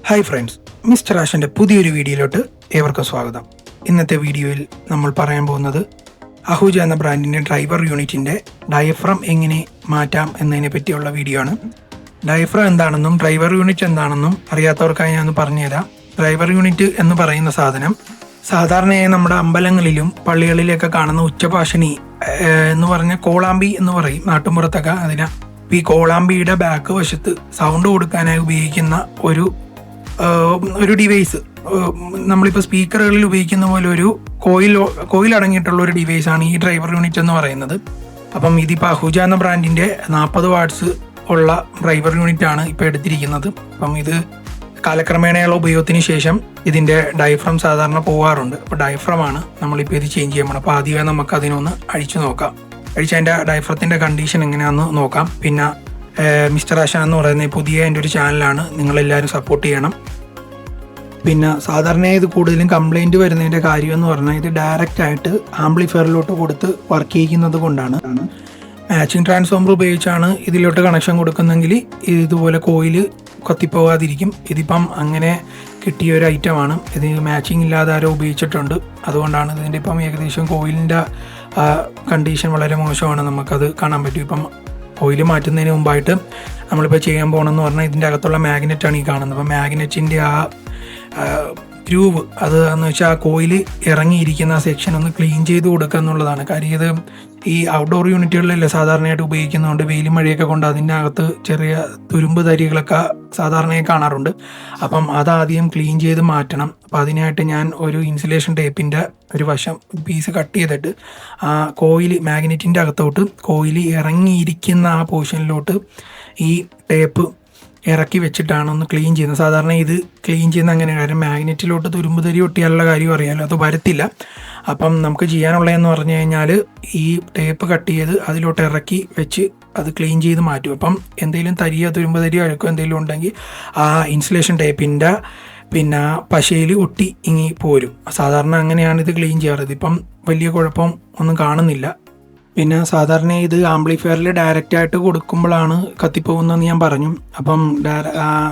Hi friends, mister ആഷൻ്റെ പുതിയൊരു വീഡിയോയിലോട്ട് ഏവർക്കും സ്വാഗതം. ഇന്നത്തെ വീഡിയോയിൽ നമ്മൾ പറയാൻ പോകുന്നത് അഹൂജ എന്ന ബ്രാൻഡിൻ്റെ ഡ്രൈവർ യൂണിറ്റിൻ്റെ ഡയഫ്രം എങ്ങനെ മാറ്റാം എന്നതിനെ പറ്റിയുള്ള വീഡിയോ ആണ്. ഡയഫ്രം എന്താണെന്നും ഡ്രൈവർ യൂണിറ്റ് എന്താണെന്നും അറിയാത്തവർക്കായി ഞാൻ പറഞ്ഞുതരാം. ഡ്രൈവർ യൂണിറ്റ് എന്ന് പറയുന്ന സാധനം സാധാരണയായി നമ്മുടെ അമ്പലങ്ങളിലും പള്ളികളിലൊക്കെ കാണുന്ന ഉച്ചഭാഷിണി എന്ന് പറഞ്ഞ കോളാമ്പി എന്ന് പറയും നാട്ടുമ്പുറത്തൊക്കെ. ഈ കോളാമ്പിയുടെ ബാക്ക് വശത്ത് സൗണ്ട് കൊടുക്കാനായി ഉപയോഗിക്കുന്ന ഒരു ഡിവൈസ്, നമ്മളിപ്പോൾ സ്പീക്കറുകളിൽ ഉപയോഗിക്കുന്ന പോലെ ഒരു കോയിൽ അടങ്ങിയിട്ടുള്ള ഒരു ഡിവൈസാണ് ഈ ഡ്രൈവർ യൂണിറ്റ് എന്ന് പറയുന്നത്. അപ്പം ഇതിപ്പോൾ അഹൂജ എന്ന ബ്രാൻഡിൻ്റെ 40 വാട്ട്സ് ഉള്ള ഡ്രൈവർ യൂണിറ്റാണ് ഇപ്പോൾ എടുത്തിരിക്കുന്നത്. അപ്പം ഇത് കാലക്രമേണയുള്ള ഉപയോഗത്തിന് ശേഷം ഇതിൻ്റെ ഡയഫ്രം സാധാരണ പോകാറുണ്ട്. അപ്പോൾ ഡയഫ്രമാണ് നമ്മളിപ്പോൾ ഇത് ചേഞ്ച് ചെയ്യാൻ പോകണം. അപ്പോൾ ആദ്യമേ നമുക്ക് അതിനൊന്ന് അഴിച്ചു നോക്കാം. അതിൻ്റെ ഡയഫ്രത്തിൻ്റെ കണ്ടീഷൻ എങ്ങനെയാണെന്ന് നോക്കാം. പിന്നെ മിസ്റ്റർ ആശ എന്ന് പറയുന്ന പുതിയ എൻ്റെ ഒരു ചാനലാണ്, നിങ്ങളെല്ലാവരും സപ്പോർട്ട് ചെയ്യണം. പിന്നെ സാധാരണയായി ഇത് കൂടുതലും കംപ്ലൈൻറ്റ് വരുന്നതിൻ്റെ കാര്യം എന്ന് പറഞ്ഞാൽ ഇത് ഡയറക്റ്റ് ആയിട്ട് ആംപ്ലിഫയറിലോട്ട് കൊടുത്ത് വർക്ക് ചെയ്യിക്കുന്നത് കൊണ്ടാണ്. മാച്ചിങ് ട്രാൻസ്ഫോമർ ഉപയോഗിച്ചാണ് ഇതിലോട്ട് കണക്ഷൻ കൊടുക്കുന്നെങ്കിൽ ഇതുപോലെ കോയിൽ കത്തിപ്പോകാതിരിക്കും. ഇതിപ്പം അങ്ങനെ കിട്ടിയ ഒരു ഐറ്റമാണ്. ഇത് മാച്ചിങ് ഇല്ലാതെ ആരോ ഉപയോഗിച്ചിട്ടുണ്ട്, അതുകൊണ്ടാണ് ഇതിൻ്റെ ഇപ്പം ഏകദേശം കോയിലിൻ്റെ കണ്ടീഷൻ വളരെ മോശമാണ്. നമുക്കത് കാണാൻ പറ്റും. ഇപ്പം ഓയിൽ മാറ്റുന്നതിന് മുമ്പായിട്ട് നമ്മളിപ്പോൾ ചെയ്യാൻ പോകണമെന്ന് പറഞ്ഞാൽ ഇതിൻ്റെ അകത്തുള്ള മാഗ്നറ്റാണ് ഈ കാണുന്നത്. അപ്പോൾ മാഗ്നറ്റിൻ്റെ ഗ്രൂവ് അത് എന്ന് വെച്ചാൽ ആ കോയിൽ ഇറങ്ങിയിരിക്കുന്ന ആ സെക്ഷൻ ഒന്ന് ക്ലീൻ ചെയ്ത് കൊടുക്കുക എന്നുള്ളതാണ് കാര്യം. ഇത് ഈ ഔട്ട്ഡോർ യൂണിറ്റുകളിലല്ലേ സാധാരണയായിട്ട് ഉപയോഗിക്കുന്നതുകൊണ്ട് വെയിലും മഴയൊക്കെ കൊണ്ട് അതിൻ്റെ അകത്ത് ചെറിയ തുരുമ്പ് തരികളൊക്കെ സാധാരണയായി കാണാറുണ്ട്. അപ്പം അതാദ്യം ക്ലീൻ ചെയ്ത് മാറ്റണം. അപ്പോൾ അതിനായിട്ട് ഞാൻ ഒരു ഇൻസുലേഷൻ ടേപ്പിൻ്റെ ഒരു വശം പീസ് കട്ട് ചെയ്തിട്ട് ആ കോയിൽ മാഗ്നറ്റിൻ്റെ അകത്തോട്ട് കോയിൽ ഇറങ്ങിയിരിക്കുന്ന ആ പോർഷനിലോട്ട് ഈ ടേപ്പ് ഇറക്കി വെച്ചിട്ടാണ് ഒന്ന് ക്ലീൻ ചെയ്യുന്നത്. സാധാരണ ഇത് ക്ലീൻ ചെയ്യുന്ന അങ്ങനെ, കാര്യം മാഗ്നറ്റിലോട്ട് തുരുമ്പ് തരി ഒട്ടിയാലുള്ള കാര്യം അറിയാമല്ലോ, അത് വരത്തില്ല. അപ്പം നമുക്ക് ചെയ്യാനുള്ളതെന്ന് പറഞ്ഞു കഴിഞ്ഞാൽ ഈ ടേപ്പ് കട്ട് ചെയ്ത് അതിലോട്ട് ഇറക്കി വെച്ച് അത് ക്ലീൻ ചെയ്ത് മാറ്റും. അപ്പം എന്തെങ്കിലും തരിയോ തുരുമ്പ് തരിയോ അഴുക്കോ എന്തെങ്കിലും ഉണ്ടെങ്കിൽ ആ ഇൻസുലേഷൻ ടേപ്പിൻ്റെ പിന്നെ പശയിൽ ഒട്ടി ഇങ്ങി പോരും. സാധാരണ അങ്ങനെയാണ് ഇത് ക്ലീൻ ചെയ്യാറ്. ഇതിപ്പം വലിയ കുഴപ്പം ഒന്നും കാണുന്നില്ല. പിന്നെ സാധാരണ ഇത് ആംപ്ലിഫയറിൽ ഡയറക്റ്റായിട്ട് കൊടുക്കുമ്പോഴാണ് കത്തിപ്പോകുന്നതെന്ന് ഞാൻ പറഞ്ഞു. അപ്പം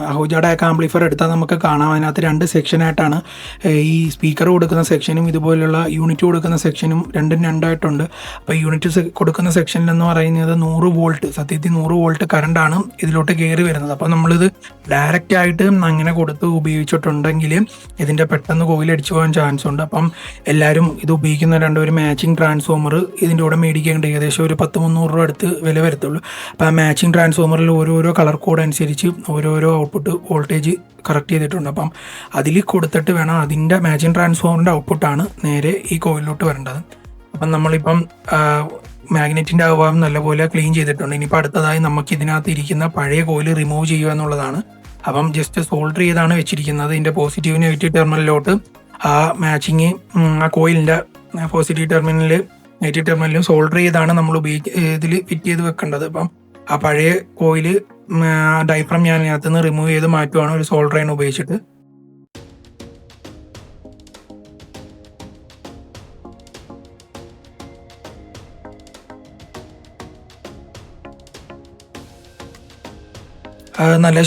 അഹൂജയുടെ ഒക്കെ ആംപ്ലിഫയർ എടുത്താൽ നമുക്ക് കാണാം, അതിനകത്ത് 2 സെക്ഷനായിട്ടാണ്. ഈ സ്പീക്കർ കൊടുക്കുന്ന സെക്ഷനും ഇതുപോലുള്ള യൂണിറ്റ് കൊടുക്കുന്ന സെക്ഷനും രണ്ടും രണ്ടായിട്ടുണ്ട്. അപ്പോൾ യൂണിറ്റ് കൊടുക്കുന്ന സെക്ഷനിലെന്ന് പറയുന്നത് 100 വോൾട്ട്, സത്യത്തിൽ 100 വോൾട്ട് കറണ്ടാണ് ഇതിലോട്ട് കയറി വരുന്നത്. അപ്പോൾ നമ്മളിത് ഡയറക്റ്റായിട്ട് അങ്ങനെ കൊടുത്ത് ഉപയോഗിച്ചിട്ടുണ്ടെങ്കിൽ ഇതിൻ്റെ പെട്ടെന്ന് കോയിലടിച്ചു പോകാൻ ചാൻസ് ഉണ്ട്. അപ്പം എല്ലാവരും ഇത് ഉപയോഗിക്കുന്ന ഒരു മാച്ചിങ് ട്രാൻസ്ഫോമർ ഇതിൻ്റെ കൂടെ മേടിക്കുക. ഏകദേശം ഒരു 10-300 രൂപ അടുത്ത് വില വരത്തുള്ളൂ. അപ്പോൾ ആ മാച്ചിങ് ട്രാൻസ്ഫോമറിൽ ഓരോരോ കളർ കോഡ് അനുസരിച്ച് ഓരോരോ ഔട്ട്പുട്ട് വോൾട്ടേജ് കറക്റ്റ് ചെയ്തിട്ടുണ്ട്. അപ്പം അതിൽ കൊടുത്തിട്ട് വേണം അതിൻ്റെ മാച്ചിങ് ട്രാൻസ്ഫോമറിൻ്റെ ഔട്ട്പുട്ടാണ് നേരെ ഈ കോയിലോട്ട് വരേണ്ടത്. അപ്പം നമ്മളിപ്പം മാഗ്നറ്റിൻ്റെ അഭാവം നല്ലപോലെ ക്ലീൻ ചെയ്തിട്ടുണ്ട്. ഇനിയിപ്പോൾ അടുത്തതായി നമുക്ക് ഇതിനകത്ത് ഇരിക്കുന്ന പഴയ കോയിൽ റിമൂവ് ചെയ്യുക എന്നുള്ളതാണ്. അപ്പം ജസ്റ്റ് സോൾഡർ ചെയ്താണ് വെച്ചിരിക്കുന്നത്. ഇതിൻ്റെ പോസിറ്റീവ് നെഗറ്റീവ് ടെർമിനലിലോട്ട് ആ മാച്ചിങ് ആ കോയിലിൻ്റെ പോസിറ്റീവ് നെഗറ്റീവ് ടെർമിനലും സോൾഡർ ചെയ്താണ് നമ്മൾ ഇതിൽ ഫിറ്റ് ചെയ്ത് വെക്കേണ്ടത്. അപ്പം ആ പഴയ കോയിൽ ഡയഫ്രം ഞാൻ ഇതിനകത്ത് നിന്ന് റിമൂവ് ചെയ്ത് മാറ്റുവാണ് ഒരു സോൾഡർ ആണ് ഉപയോഗിച്ചിട്ട്.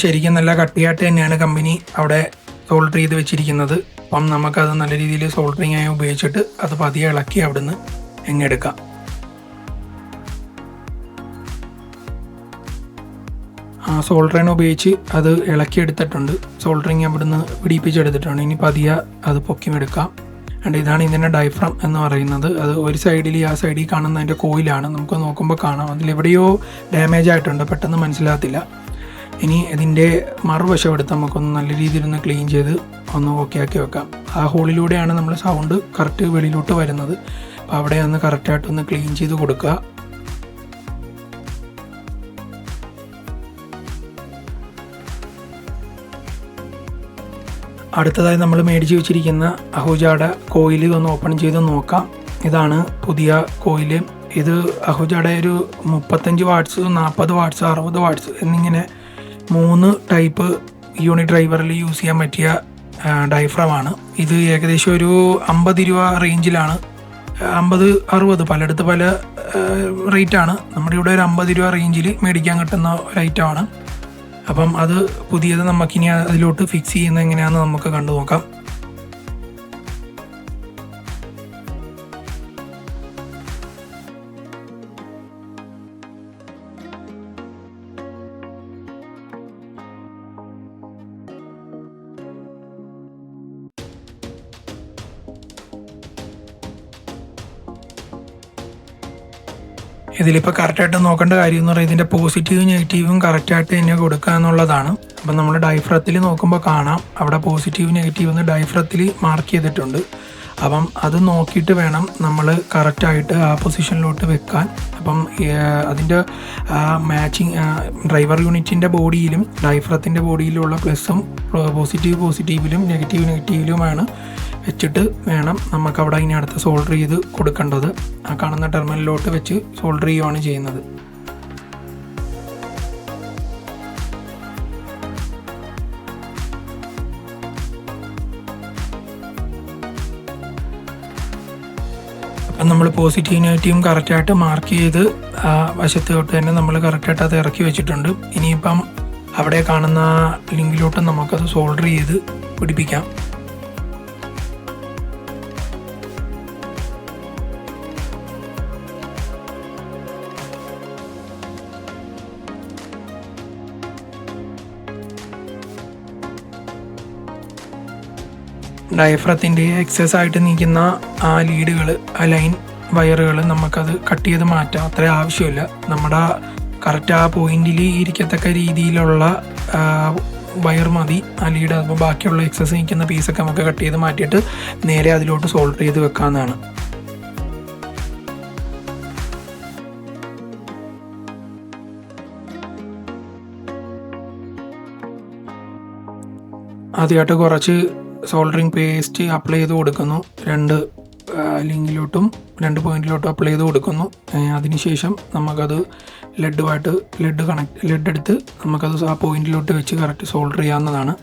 ശരിക്കും നല്ല കട്ടിയായിട്ട് തന്നെയാണ് കമ്പനി അവിടെ സോൾഡർ ചെയ്ത് വെച്ചിരിക്കുന്നത്. അപ്പം നമുക്കത് നല്ല രീതിയിൽ സോൾഡറിങ് ആയി ഉപയോഗിച്ചിട്ട് അത് പതിയെ ഇളക്കി അവിടുന്ന് എങ്ങെടുക്കാം. സോൾഡറിങ് ഉപയോഗിച്ച് അത് ഇളക്കിയെടുത്തിട്ടുണ്ട്. സോൾഡറിങ് അവിടുന്ന് പിടിപ്പിച്ചെടുത്തിട്ടുണ്ട്. ഇനി പതിയെ അത് പൊക്കിമെടുക്കാം. ഇതാണ് ഇതിൻ്റെ ഡയഫ്രം എന്ന് പറയുന്നത്. അത് ഒരു സൈഡിൽ ആ സൈഡിൽ കാണുന്ന അതിൻ്റെ കോയിലാണ്. നമുക്ക് നോക്കുമ്പോൾ കാണാം അതിലെവിടെയോ ഡാമേജ് ആയിട്ടുണ്ട്, പെട്ടെന്ന് മനസ്സിലാകത്തില്ല. ഇനി ഇതിൻ്റെ മറുവശം എടുത്ത് നമുക്കൊന്ന് നല്ല രീതിയിലൊന്ന് ക്ലീൻ ചെയ്ത് ഒന്ന് ഓക്കെ ആക്കി വെക്കാം. ആ ഹോളിലൂടെയാണ് നമ്മൾ സൗണ്ട് കറക്റ്റ് വെളിയിലോട്ട് വരുന്നത്. അപ്പോൾ അവിടെ ഒന്ന് കറക്റ്റായിട്ടൊന്ന് ക്ലീൻ ചെയ്ത് കൊടുക്കുക. അടുത്തതായി നമ്മൾ മേടിച്ച് വെച്ചിരിക്കുന്ന അഹൂജയുടെ കോയിൽ ഒന്ന് ഓപ്പൺ ചെയ്ത് നോക്കാം. ഇതാണ് പുതിയ കോയിൽ. ഇത് അഹൂജയുടെ ഒരു 35 വാട്ട്സ്, 40 വാട്ട്സ്, 60 വാട്ട്സ് എന്നിങ്ങനെ 3 ടൈപ്പ് യൂണിറ്റ് ഡ്രൈവറിൽ യൂസ് ചെയ്യാൻ പറ്റിയ ഡയഫ്രമാണ്. ഇത് ഏകദേശം ഒരു 50 രൂപ റേഞ്ചിലാണ്. 50-60 പലയിടത്ത് പല റേറ്റാണ്. നമ്മുടെ ഇവിടെ ഒരു 50 രൂപ റേഞ്ചിൽ മേടിക്കാൻ കിട്ടുന്ന ഒരു ഐറ്റമാണ്. അപ്പം അത് പുതിയത് നമുക്കിനി അതിലോട്ട് ഫിക്സ് ചെയ്യുന്നത് എങ്ങനെയാണെന്ന് നമുക്ക് കണ്ടു നോക്കാം. ഇതിലിപ്പോൾ കറക്റ്റായിട്ട് നോക്കേണ്ട കാര്യം എന്ന് പറയുന്നത് ഇതിൻ്റെ പോസിറ്റീവും നെഗറ്റീവും കറക്റ്റായിട്ട് തന്നെ കൊടുക്കുക എന്നുള്ളതാണ്. അപ്പം നമ്മൾ ഡയഫ്രത്തിൽ നോക്കുമ്പോൾ കാണാം അവിടെ പോസിറ്റീവ് നെഗറ്റീവ് എന്ന് ഡയഫ്രത്തിൽ മാർക്ക് ചെയ്തിട്ടുണ്ട്. അപ്പം അത് നോക്കിയിട്ട് വേണം നമ്മൾ കറക്റ്റായിട്ട് ആ പൊസിഷനിലോട്ട് വെക്കാൻ. അപ്പം അതിൻ്റെ മാച്ചിങ് ഡ്രൈവർ യൂണിറ്റിൻ്റെ ബോഡിയിലും ഡയഫ്രത്തിൻ്റെ ബോഡിയിലുള്ള പ്ലസും പോസിറ്റീവിലും നെഗറ്റീവിലുമാണ് വെച്ചിട്ട് വേണം നമുക്കവിടെ ഇനി അടുത്ത് സോൾഡർ ചെയ്ത് കൊടുക്കേണ്ടത്. ആ കാണുന്ന ടെർമിനലിലോട്ട് വെച്ച് സോൾഡർ ചെയ്യുകയാണ് ചെയ്യുന്നത്. അപ്പം നമ്മൾ പോസിറ്റീവ് നെഗറ്റീവും കറക്റ്റായിട്ട് മാർക്ക് ചെയ്ത് ആ വശത്ത് തൊട്ട് തന്നെ നമ്മൾ കറക്റ്റായിട്ട് അത് ഇറക്കി വെച്ചിട്ടുണ്ട്. ഇനിയിപ്പം അവിടെ കാണുന്ന ലിങ്കിലോട്ട് നമുക്കത് സോൾഡർ ചെയ്ത് പിടിപ്പിക്കാം. ഡയഫ്രത്തിൻ്റെ എക്സസ് ആയിട്ട് നിൽക്കുന്ന ആ ലീഡുകൾ, ആ ലൈൻ വയറുകൾ നമുക്കത് കട്ട് ചെയ്ത് മാറ്റാം. അത്ര ആവശ്യമില്ല. നമ്മുടെ കറക്റ്റ് ആ പോയിന്റിൽ ഇരിക്കത്തക്ക രീതിയിലുള്ള വയർ മതി ആ ലീഡ്. അപ്പോൾ ബാക്കിയുള്ള എക്സസ് നിൽക്കുന്ന പീസൊക്കെ നമുക്ക് കട്ട് ചെയ്ത് മാറ്റിയിട്ട് നേരെ അതിലോട്ട് സോൾഡർ ചെയ്ത് വെക്കാവുന്നതാണ്. ആദ്യമായിട്ട് കുറച്ച് സോൾഡറിങ് പേസ്റ്റ് അപ്ലൈ ചെയ്ത് കൊടുക്കുന്നു. 2 ലിങ്കിലോട്ടും 2 പോയിന്റിലോട്ടും അപ്ലൈ ചെയ്ത് കൊടുക്കുന്നു. അതിനുശേഷം നമുക്കത് ലെഡ് എടുത്ത് നമുക്കത് ആ പോയിന്റിലോട്ട് വെച്ച് കറക്റ്റ് സോൾഡർ ചെയ്യാവുന്നതാണ്.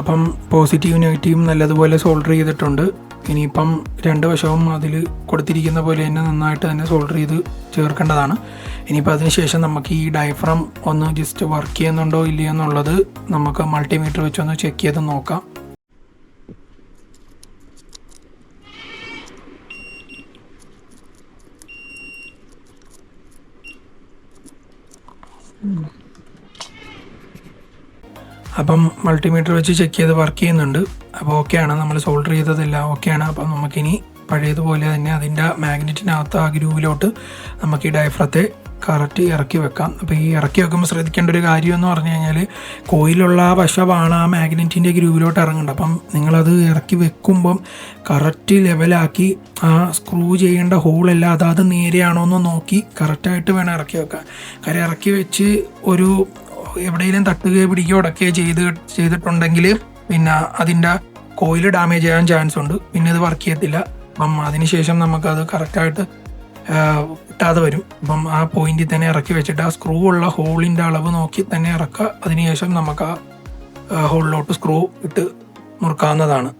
അപ്പം പോസിറ്റീവ് നെഗറ്റീവും നല്ലതുപോലെ സോൾഡർ ചെയ്തിട്ടുണ്ട്. ഇനിയിപ്പം 2 വശവും അതിൽ കൊടുത്തിരിക്കുന്ന പോലെ തന്നെ നന്നായിട്ട് തന്നെ സോൾഡർ ചെയ്ത് ചേർക്കേണ്ടതാണ്. ഇനിയിപ്പോൾ അതിനുശേഷം നമുക്ക് ഈ ഡയഫ്രം ഒന്ന് ജസ്റ്റ് വർക്ക് ചെയ്യുന്നുണ്ടോ ഇല്ലയോ എന്നുള്ളത് നമുക്ക് മൾട്ടിമീറ്റർ വെച്ചൊന്ന് ചെക്ക് ചെയ്ത് നോക്കാം. അപ്പം മൾട്ടിമീറ്റർ വെച്ച് ചെക്ക് ചെയ്ത് വർക്ക് ചെയ്യുന്നുണ്ട്. അപ്പോൾ ഓക്കെയാണ്, നമ്മൾ സോൾഡർ ചെയ്തതെല്ലാം ഓക്കെയാണ്. അപ്പം നമുക്കിനി പഴയതുപോലെ തന്നെ അതിൻ്റെ മാഗ്നറ്റിനകത്ത് ആ ഗ്രൂവിലോട്ട് നമുക്ക് ഈ ഡയഫ്രത്തെ കറക്റ്റ് ഇറക്കി വെക്കാം. അപ്പോൾ ഈ ഇറക്കി വെക്കുമ്പോൾ ശ്രദ്ധിക്കേണ്ട ഒരു കാര്യം എന്ന് പറഞ്ഞു കഴിഞ്ഞാൽ കോയിലുള്ള ആ വശമാണ് ആ മാഗ്നറ്റിൻ്റെ ഗ്രൂവിലോട്ട് ഇറങ്ങുന്നത്. അപ്പം നിങ്ങളത് ഇറക്കി വെക്കുമ്പം കറക്റ്റ് ലെവലാക്കി ആ സ്ക്രൂ ചെയ്യേണ്ട ഹോളെല്ലാം അതാത് നേരെയാണോ എന്ന് നോക്കി കറക്റ്റായിട്ട് വേണം ഇറക്കി വെക്കാൻ. കാര്യം ഇറക്കി വെച്ച് ഒരു എവിടെയെങ്കിലും തട്ടുകയോ പിടിക്കുകയോ ഉടക്കുകയോ ചെയ്തിട്ടുണ്ടെങ്കിൽ പിന്നെ അതിൻ്റെ കോയിൽ ഡാമേജ് ചെയ്യാൻ ചാൻസ് ഉണ്ട്. പിന്നെ അത് വർക്ക് ചെയ്യത്തില്ല. അപ്പം അതിനുശേഷം നമുക്കത് കറക്റ്റായിട്ട് കിട്ടാതെ വരും. അപ്പം ആ പോയിന്റിൽ തന്നെ ഇറക്കി വെച്ചിട്ട് ആ സ്ക്രൂ ഉള്ള ഹോളിൻ്റെ അളവ് നോക്കി തന്നെ ഇറക്കുക. അതിനുശേഷം നമുക്ക് ആ ഹോളിലോട്ട് സ്ക്രൂ ഇട്ട് മുറുക്കാവുന്നതാണ്.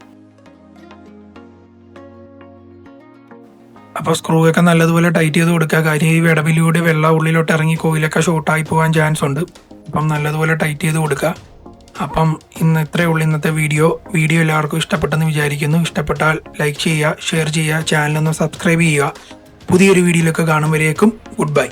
അപ്പോൾ സ്ക്രൂ ഒക്കെ നല്ലതുപോലെ ടൈറ്റ് ചെയ്ത് കൊടുക്കുക. കാര്യം ഈ വിടവിലൂടെ വെള്ളം ഉള്ളിലോട്ട് ഇറങ്ങി കോയിലൊക്കെ ഷോർട്ടായി പോകാൻ ചാൻസ് ഉണ്ട്. അപ്പം നല്ലതുപോലെ ടൈറ്റ് ചെയ്ത് കൊടുക്കുക. അപ്പം ഇത്രയേ ഉള്ളൂ ഇന്നത്തെ വീഡിയോ എല്ലാവർക്കും ഇഷ്ടപ്പെട്ടെന്ന് വിചാരിക്കുന്നു. ഇഷ്ടപ്പെട്ടാൽ ലൈക്ക് ചെയ്യുക, ഷെയർ ചെയ്യുക, ചാനലൊന്ന് സബ്സ്ക്രൈബ് ചെയ്യുക. പുതിയൊരു വീഡിയോയിലൊക്കെ കാണുമ്പോഴേക്കും ഗുഡ് ബൈ.